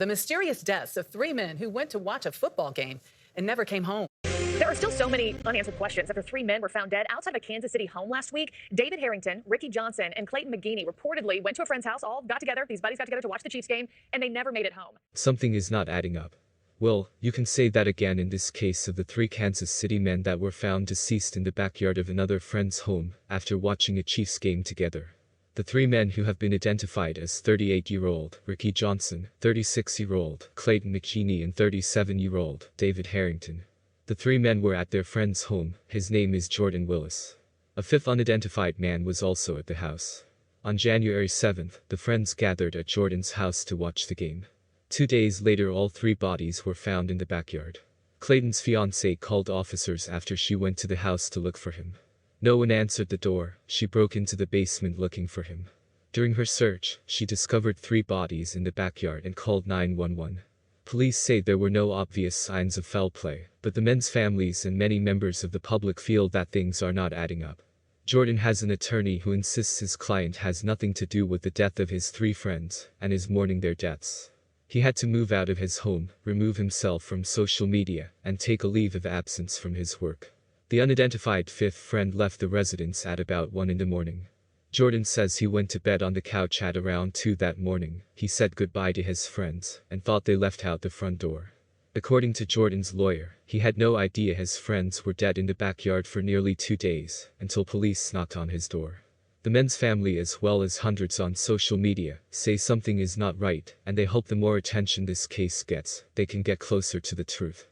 The mysterious deaths of three men who went to watch a football game and never came home. There are still so many unanswered questions after three men were found dead outside of a Kansas City home last week. David Harrington, Ricky Johnson, and Clayton McGeeney reportedly went to a friend's house, all got together, these buddies got together to watch the Chiefs game, and they never made it home. Something is not adding up. Well, you can say that again in this case of the three Kansas City men that were found deceased in the backyard of another friend's home after watching a Chiefs game together. The three men who have been identified as 38-year-old Ricky Johnson, 36-year-old Clayton McGeeney, and 37-year-old David Harrington. The three men were at their friend's home. His name is Jordan Willis. A fifth unidentified man was also at the house. On January 7th, the friends gathered at Jordan's house to watch the game. 2 days later, all three bodies were found in the backyard. Clayton's fiancée called officers after she went to the house to look for him. No one answered the door. She broke into the basement looking for him. During her search, she discovered 3 bodies in the backyard and called 911. Police say there were no obvious signs of foul play, but the men's families and many members of the public feel that things are not adding up. Jordan has an attorney who insists his client has nothing to do with the death of his 3 friends and is mourning their deaths. He had to move out of his home, remove himself from social media, and take a leave of absence from his work. The unidentified 5th friend left the residence at about 1 in the morning. Jordan says he went to bed on the couch at around 2 that morning. He said goodbye to his friends and thought they left out the front door. According to Jordan's lawyer, he had no idea his friends were dead in the backyard for nearly 2 days until police knocked on his door. The men's family, as well as hundreds on social media, say something is not right, and they hope the more attention this case gets, they can get closer to the truth.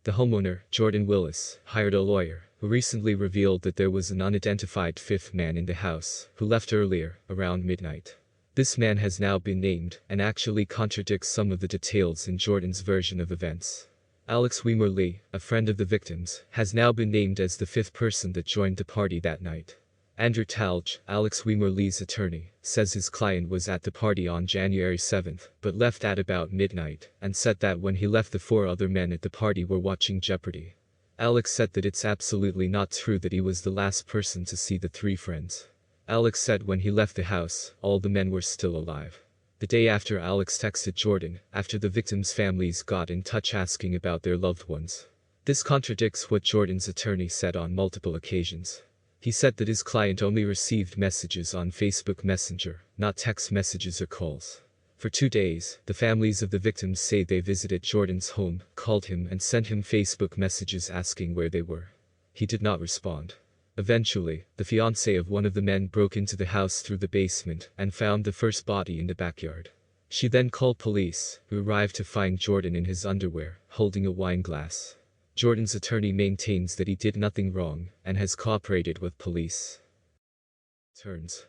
The homeowner, Jordan Willis, hired a lawyer who recently revealed that there was an unidentified 5th man in the house who left earlier, around midnight. This man has now been named and actually contradicts some of the details in Jordan's version of events. Alex Weimer Lee, a friend of the victims, has now been named as the 5th person that joined the party that night. Andrew Talge, Alex Weimer Lee's attorney, says his client was at the party on January 7th, but left at about midnight, and said that when he left the 4 other men at the party were watching Jeopardy! Alex said that it's absolutely not true that he was the last person to see the 3 friends. Alex said when he left the house, all the men were still alive. The day after, Alex texted Jordan, after the victims' families got in touch asking about their loved ones. This contradicts what Jordan's attorney said on multiple occasions. He said that his client only received messages on Facebook Messenger, not text messages or calls. For 2 days, the families of the victims say they visited Jordan's home, called him, and sent him Facebook messages asking where they were. He did not respond. Eventually, the fiancée of one of the men broke into the house through the basement and found the first body in the backyard. She then called police, who arrived to find Jordan in his underwear, holding a wine glass. Jordan's attorney maintains that he did nothing wrong and has cooperated with police.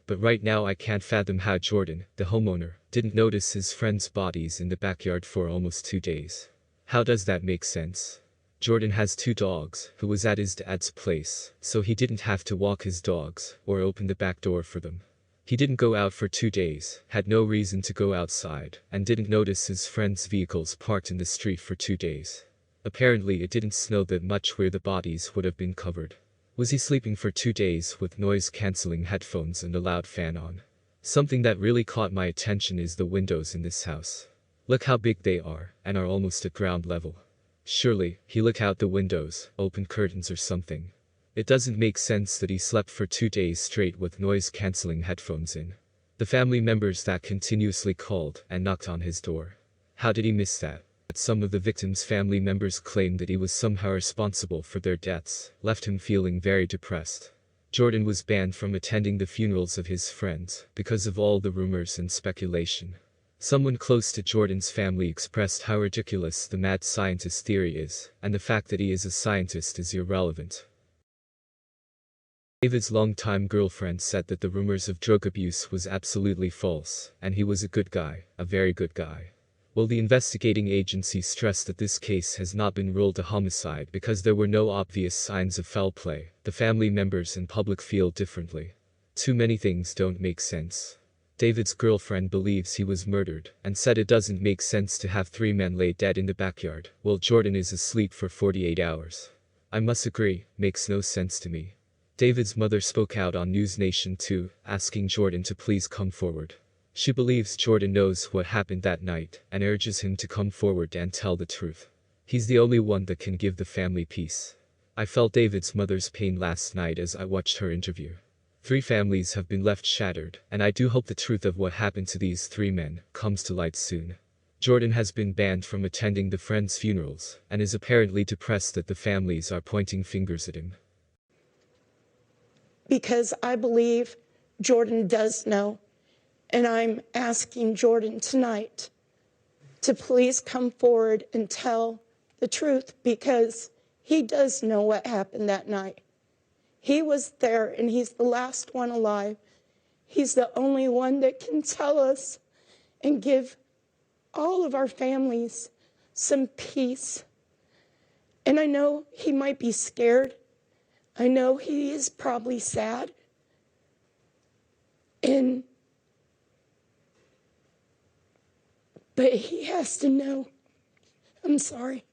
But right now I can't fathom how Jordan, the homeowner, didn't notice his friends' bodies in the backyard for almost 2 days. How does that make sense? Jordan has 2 dogs, who was at his dad's place, so he didn't have to walk his dogs or open the back door for them. He didn't go out for 2 days, had no reason to go outside, and didn't notice his friends' vehicles parked in the street for 2 days. Apparently it didn't snow that much where the bodies would have been covered. Was he sleeping for 2 days with noise-canceling headphones and a loud fan on? Something that really caught my attention is the windows in this house. Look how big they are, and are almost at ground level. Surely, he looked out the windows, opened curtains or something. It doesn't make sense that he slept for 2 days straight with noise-canceling headphones in. The family members that continuously called and knocked on his door. How did he miss that? Some of the victims' family members claim that he was somehow responsible for their deaths, left him feeling very depressed. Jordan was banned from attending the funerals of his friends because of all the rumors and speculation. Someone close to Jordan's family expressed how ridiculous the mad scientist theory is, and the fact that he is a scientist is irrelevant. David's longtime girlfriend said that the rumors of drug abuse was absolutely false, and he was a good guy, a very good guy. Well, the investigating agency stressed that this case has not been ruled a homicide because there were no obvious signs of foul play. The family members and public feel differently. Too many things don't make sense. David's girlfriend believes he was murdered and said it doesn't make sense to have 3 men lay dead in the backyard while Jordan is asleep for 48 hours. I must agree, makes no sense to me. David's mother spoke out on News Nation too, asking Jordan to please come forward. She believes Jordan knows what happened that night and urges him to come forward and tell the truth. He's the only one that can give the family peace. I felt David's mother's pain last night as I watched her interview. 3 families have been left shattered, and I do hope the truth of what happened to these 3 men comes to light soon. Jordan has been banned from attending the friends' funerals and is apparently depressed that the families are pointing fingers at him. Because I believe Jordan does know, and I'm asking Jordan tonight to please come forward and tell the truth, because he does know what happened that night. He was there, and he's the last one alive. He's the only one that can tell us and give all of our families some peace. And I know he might be scared. I know he is probably sad. But he has to know. I'm sorry.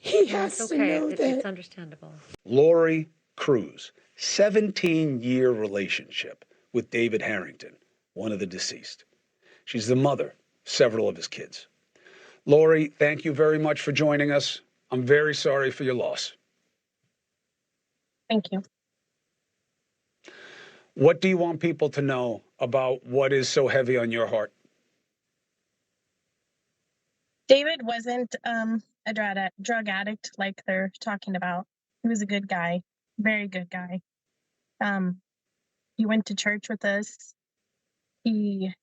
He has to know that. It's understandable. Lori Cruz, 17-year relationship with David Harrington, one of the deceased. She's the mother of several of his kids. Lori, thank you very much for joining us. I'm very sorry for your loss. Thank you. What do you want people to know about what is so heavy on your heart? David wasn't a drug addict like they're talking about. He was a good guy, very good guy. He went to church with us. He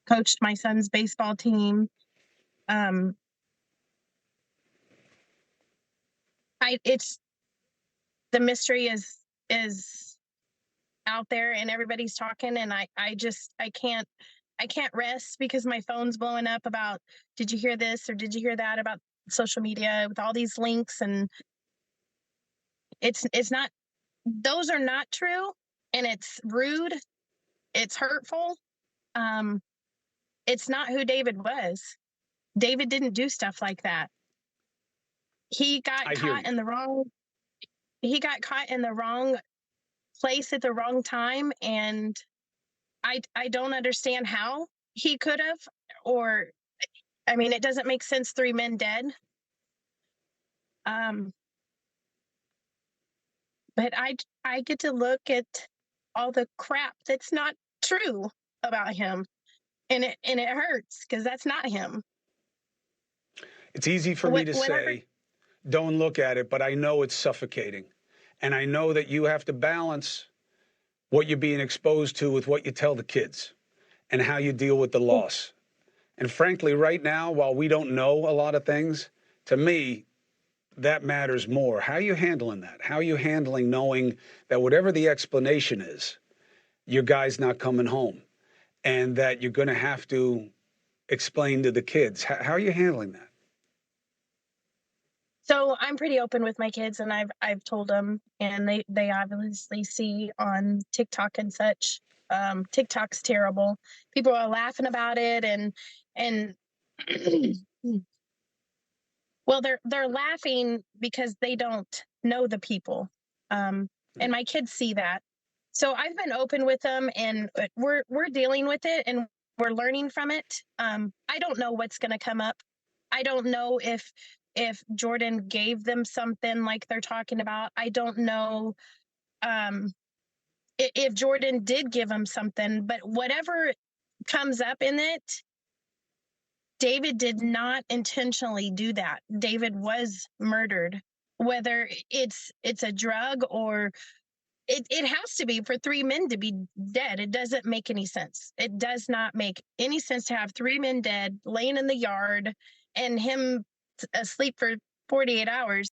coached my son's baseball team. It's the mystery is out there and everybody's talking, and I can't rest because my phone's blowing up about, did you hear this or did you hear that, about social media with all these links, and it's not, those are not true, and it's rude, it's hurtful. It's not who David was. David didn't do stuff like that. He got caught in the wrong place at the wrong time, and I don't understand how he could have, or, I mean, it doesn't make sense, 3 men dead. But I get to look at all the crap that's not true about him, and it hurts because that's not him. It's easy for me to say, don't look at it, but I know it's suffocating. And I know that you have to balance what you're being exposed to with what you tell the kids and how you deal with the loss. And frankly, right now, while we don't know a lot of things, to me, that matters more. How are you handling that? How are you handling knowing that whatever the explanation is, your guy's not coming home, and that you're going to have to explain to the kids? How are you handling that? So I'm pretty open with my kids, and I've told them, and they obviously see on TikTok and such. TikTok's terrible. People are laughing about it, and well, they're laughing because they don't know the people, and my kids see that. So I've been open with them, and we're dealing with it, and we're learning from it. I don't know what's going to come up. I don't know if Jordan gave them something like they're talking about. I don't know if Jordan did give them something, but whatever comes up in it, David did not intentionally do that. David was murdered. Whether it's a drug or it has to be for 3 men to be dead. It doesn't make any sense. It does not make any sense to have 3 men dead laying in the yard and him asleep for 48 hours.